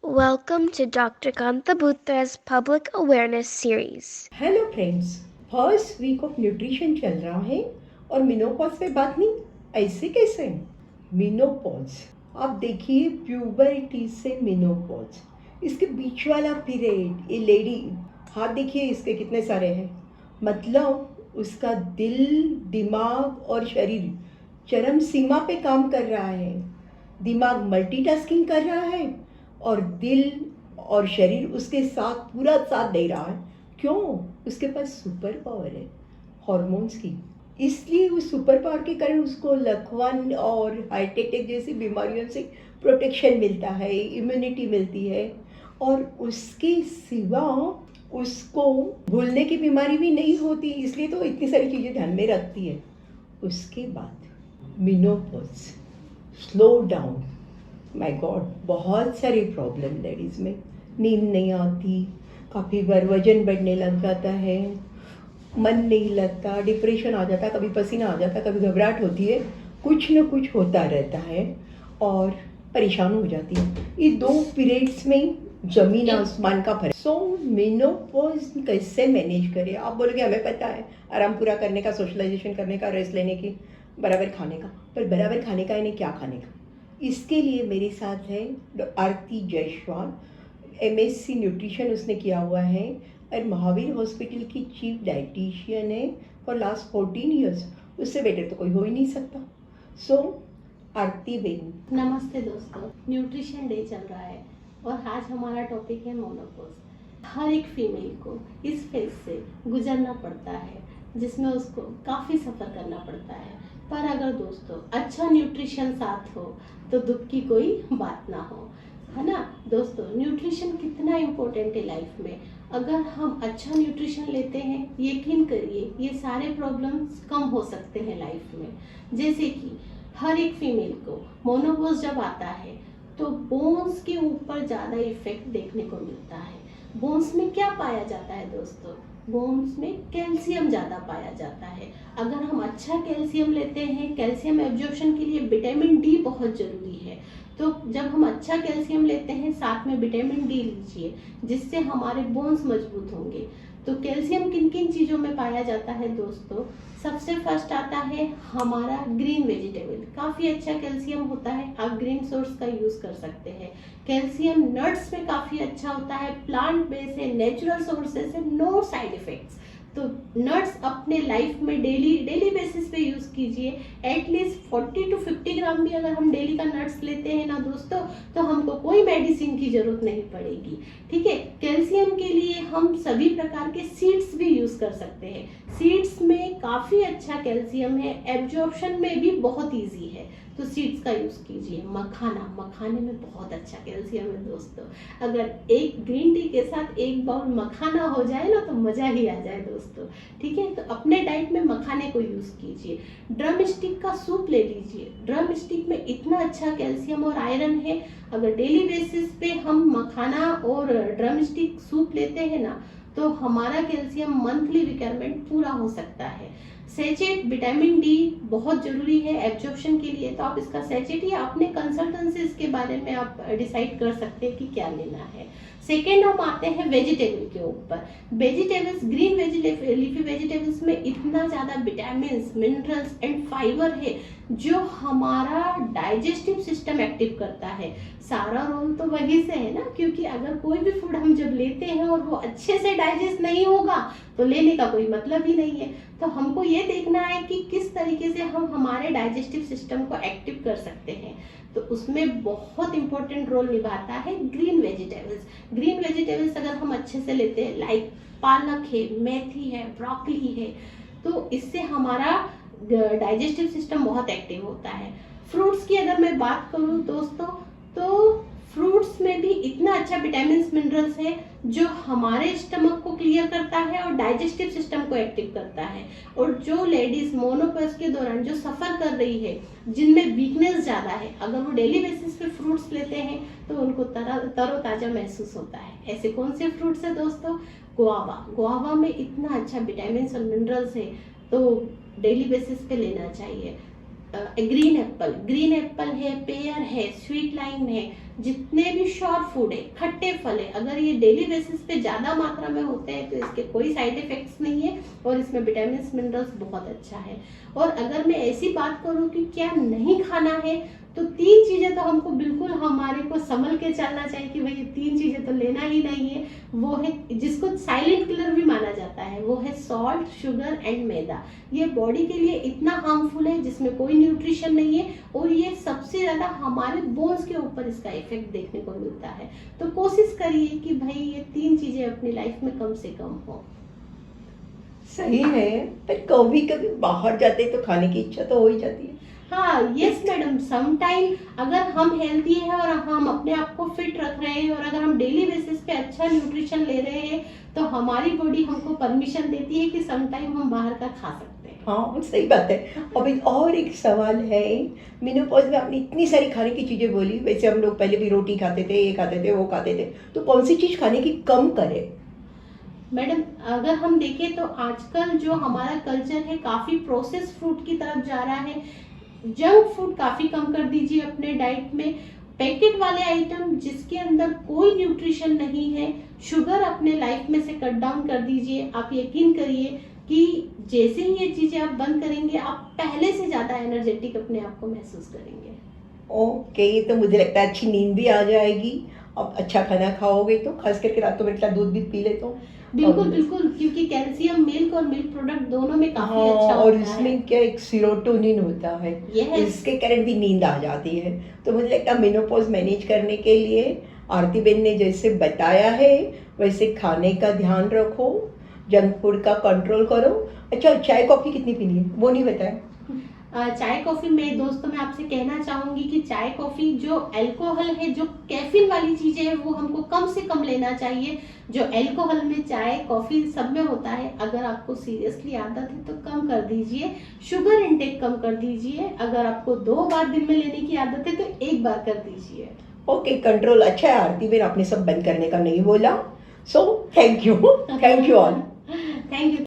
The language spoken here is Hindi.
Welcome to Dr. Kanta Butra's Public Awareness Series. Hello friends, first week of nutrition चल रहा है और मिनोपॉज पे बात नहीं, ऐसे कैसे? मिनोपॉज, आप देखिए, प्यूबर्टी से मिनोपॉज, इसके बीच वाला पीरियड, ये लेडी, हाथ देखिए इसके कितने सारे हैं, मतलब उसका दिल, दिमाग और शरीर चरम सीमा पे काम कर रहा है। दिमाग मल्टीटास्किंग कर रहा है और दिल और शरीर उसके साथ पूरा साथ दे रहा है। क्यों? उसके पास सुपर पावर है हॉर्मोन्स की, इसलिए उस सुपर पावर के कारण उसको लकवन और हार्ट अटैक जैसी बीमारियों से प्रोटेक्शन मिलता है, इम्यूनिटी मिलती है, और उसके सिवा उसको भूलने की बीमारी भी नहीं होती, इसलिए तो इतनी सारी चीज़ें ध्यान में रखती है। उसके बाद menopause, slow down, my God, बहुत सारी प्रॉब्लम लेडीज़ में, नींद नहीं आती, काफ़ी बार वजन बढ़ने लग जाता है, मन नहीं लगता, डिप्रेशन आ जाता, कभी पसीना आ जाता, कभी घबराहट होती है, कुछ न कुछ होता रहता है और परेशान हो जाती है। ये दो पीरियड्स में जमीन आसमान का फर्क। सो मेनोपॉज कैसे मैनेज करें? आप बोलोगे हमें पता है, आराम पूरा करने का, सोशलाइजेशन करने का, रेस्ट लेने की, बराबर खाने का, पर बराबर खाने का यानी क्या खाने का? इसके लिए मेरे साथ है आरती जायसवाल, MSc न्यूट्रिशन उसने किया हुआ है और महावीर हॉस्पिटल की चीफ डाइटिशियन है फॉर लास्ट 14 ईयर्स। उससे बेटर तो कोई हो ही नहीं सकता। सो आरती बेन। नमस्ते दोस्तों, न्यूट्रिशन डे चल रहा है और आज हमारा टॉपिक है मोनोपॉज। हर एक फीमेल को इस फेज से गुजरना पड़ता है जिसमें उसको काफ़ी सफ़र करना पड़ता है, पर अगर दोस्तों अच्छा न्यूट्रिशन साथ हो तो दुख की कोई बात ना हो, है ना दोस्तों। न्यूट्रिशन कितना इम्पोर्टेंट है लाइफ में। अगर हम अच्छा न्यूट्रिशन लेते हैं, यकीन करिए ये सारे प्रॉब्लम्स कम हो सकते हैं लाइफ में। जैसे कि हर एक फीमेल को मोनोपॉज जब आता है तो बोन्स के ऊपर ज़्यादा इफेक्ट देखने को मिलता है। बोन्स में क्या पाया जाता है दोस्तों? बोन्स में कैल्शियम ज़्यादा पाया जाता है। अगर हम अच्छा कैल्शियम लेते हैं, कैल्शियम एब्जॉर्प्शन के लिए विटामिन डी बहुत ज़रूरी है, तो जब हम अच्छा कैल्शियम लेते हैं साथ में विटामिन डी लीजिए, जिससे हमारे बोन्स मजबूत होंगे। तो कैल्शियम किन किन चीज़ों में पाया जाता है दोस्तों? सबसे फर्स्ट आता है हमारा ग्रीन वेजिटेबल, काफ़ी अच्छा कैल्शियम होता है, आप ग्रीन सोर्स का यूज़ कर सकते हैं। कैल्शियम नट्स में काफ़ी अच्छा होता है, प्लांट बेस है, नेचुरल सोर्सेस है, नो साइड इफेक्ट्स। तो नट्स अपने लाइफ में डेली बेसिस पे यूज़ कीजिए। एटलीस्ट 40 to 50 ग्राम भी अगर हम डेली का नट्स लेते हैं ना दोस्तों, तो हमको कोई मेडिसिन की ज़रूरत नहीं पड़ेगी। ठीक है, कैल्शियम के लिए हम सभी प्रकार के सीड्स भी यूज़ कर सकते हैं। सीड्स में काफ़ी अच्छा कैल्शियम है, एब्जॉर्प्शन में भी बहुत ईजी है, तो सीड्स का यूज़ कीजिए। मखाने में बहुत अच्छा कैल्शियम है दोस्तों। अगर एक ग्रीन टी के साथ एक बाउल मखाना हो जाए ना तो मज़ा ही आ जाए दोस्तों। ठीक है, तो अपने डाइट में मखाने को यूज़ कीजिए। ड्रम स्टिक का सूप ले लीजिए, ड्रम स्टिक में इतना अच्छा कैल्शियम और आयरन है। अगर डेली बेसिस पे हम मखाना और ड्रम स्टिक सूप लेते हैं ना, तो हमारा कैल्शियम मंथली रिक्वायरमेंट पूरा हो सकता है। सेचेट विटामिन डी बहुत जरूरी है एब्जॉर्प्शन के लिए, तो आप इसका सेचेट या अपने कंसल्टेंसीज के बारे में आप डिसाइड कर सकते हैं कि क्या लेना है। सेकेंड हम आते हैं वेजिटेबल के ऊपर। वेजिटेबल्स, ग्रीन लीफी वेजिटेबल्स में इतना ज़्यादा विटामिन, मिनरल्स एंड फाइबर है जो हमारा डाइजेस्टिव सिस्टम एक्टिव करता है। सारा रोल तो वही से है ना, क्योंकि अगर कोई भी फूड हम जब लेते हैं और वो अच्छे से डाइजेस्ट नहीं होगा तो लेने का कोई मतलब ही नहीं है। तो हमको ये देखना है कि किस तरीके से हम हमारे डाइजेस्टिव सिस्टम को एक्टिव कर सकते हैं, तो उसमें बहुत इंपॉर्टेंट रोल निभाता है ग्रीन वेजिटेबल्स। ग्रीन वेजिटेबल्स अगर हम अच्छे से लेते हैं, लाइक पालक है, मेथी है, ब्रोकली है, तो इससे हमारा डाइजेस्टिव सिस्टम बहुत एक्टिव होता है। फ्रूट्स की अगर मैं बात करूँ दोस्तों, तो फ्रूट्स में भी इतना अच्छा विटामिन मिनरल्स है जो हमारे स्टमक को क्लियर करता है और डाइजेस्टिव सिस्टम को एक्टिव करता है। और जो लेडीज मोनोपॉज के दौरान जो सफ़र कर रही है, जिनमें वीकनेस ज़्यादा है, अगर वो डेली बेसिस पे फ्रूट्स लेते हैं तो उनको तरोताज़ा महसूस होता है। ऐसे कौन से फ्रूट्स है दोस्तों? गुआवा में इतना अच्छा विटामिन और मिनरल्स है, तो डेली बेसिस पे लेना चाहिए। ग्रीन एप्पल है, पेयर है, स्वीट लाइम है, जितने भी श्योर फूड है, खट्टे फल है, अगर ये डेली बेसिस पे ज्यादा मात्रा में होते हैं तो इसके कोई साइड इफेक्ट्स नहीं है और इसमें विटामिन मिनरल्स बहुत अच्छा है। और अगर मैं ऐसी बात करूं कि क्या नहीं खाना है, तो 3 चीजें तो हमको बिल्कुल हमारे को संभल के चलना चाहिए कि भाई ये 3 चीजें तो लेना ही नहीं है। वो है, जिसको साइलेंट किलर भी माना जाता है, वो है सॉल्ट, शुगर एंड मैदा। ये बॉडी के लिए इतना हार्मफुल है जिसमें कोई न्यूट्रिशन नहीं है और ये सबसे ज्यादा हमारे बोन्स के ऊपर इसका इफेक्ट देखने को मिलता है। तो कोशिश करिए कि भाई ये 3 चीजें अपनी लाइफ में कम से कम हो। सही है, पर कभी कभी बाहर जाते तो खाने की इच्छा तो हो ही जाती है। हाँ, यस मैडम, सम टाइम अगर हम हेल्दी है और हम अपने आप को फिट रख रहे हैं और अगर हम डेली बेसिस पे अच्छा न्यूट्रिशन ले रहे हैं तो हमारी बॉडी हमको परमिशन देती है कि सम टाइम हम बाहर का खा सकते हैं। हाँ, वो सही बात है। और एक सवाल है, मेनोपॉज में आपने इतनी सारी खाने की चीज़ें बोली, वैसे हम लोग पहले भी रोटी खाते थे, ये खाते थे, वो खाते थे, तो कौन सी चीज़ खाने की कम करें? मैडम, अगर हम देखें तो आजकल जो हमारा कल्चर है काफी प्रोसेस फूड की तरफ जा रहा है। जंक फूड काफी कम कर दीजिए अपने डाइट में। पैकेट वाले आइटम जिसके अंदर कोई न्यूट्रिशन नहीं है, शुगर अपने लाइफ में से कट डाउन कर दीजिए। आप यकीन करिए कि जैसे ही ये चीजें आप बंद करेंगे, आप पहले से ज्यादा एनर्जेटिक अपने आप को महसूस करेंगे। ओके, तो मुझे लगता है अच्छी नींद भी आ जाएगी। अब अच्छा खाना खाओगे तो खास करके रात को बेटा दूध भी पी लेता हूँ। बिल्कुल बिल्कुल, क्योंकि कैल्शियम मिल्क और मिल्क प्रोडक्ट दोनों में काफी हाँ, अच्छा और होता है। इसमें क्या एक सीरोटोनिन होता है, Yes. इसके कारण भी नींद आ जाती है। तो मुझे लगता है मेनोपॉज मैनेज करने के लिए आरती बेन ने जैसे बताया है वैसे खाने का ध्यान रखो, जंक फूड का कंट्रोल करो। अच्छा, चाय कॉफी कितनी पीनी है वो नहीं बताया? चाय कॉफी में दोस्तों मैं आपसे कहना चाहूंगी कि चाय कॉफी जो अल्कोहल है, जो कैफीन वाली चीजें है, वो हमको कम से कम लेना चाहिए। जो अल्कोहल में चाय कॉफी सब में होता है, अगर आपको सीरियसली आदत है तो कम कर दीजिए। शुगर इंटेक कम कर दीजिए। अगर आपको 2 बार दिन में लेने की आदत है तो 1 बार कर दीजिए। ओके, कंट्रोल अच्छा है आरती बेन, आपने सब बंद करने का नहीं बोला। So thank you all. Thank you.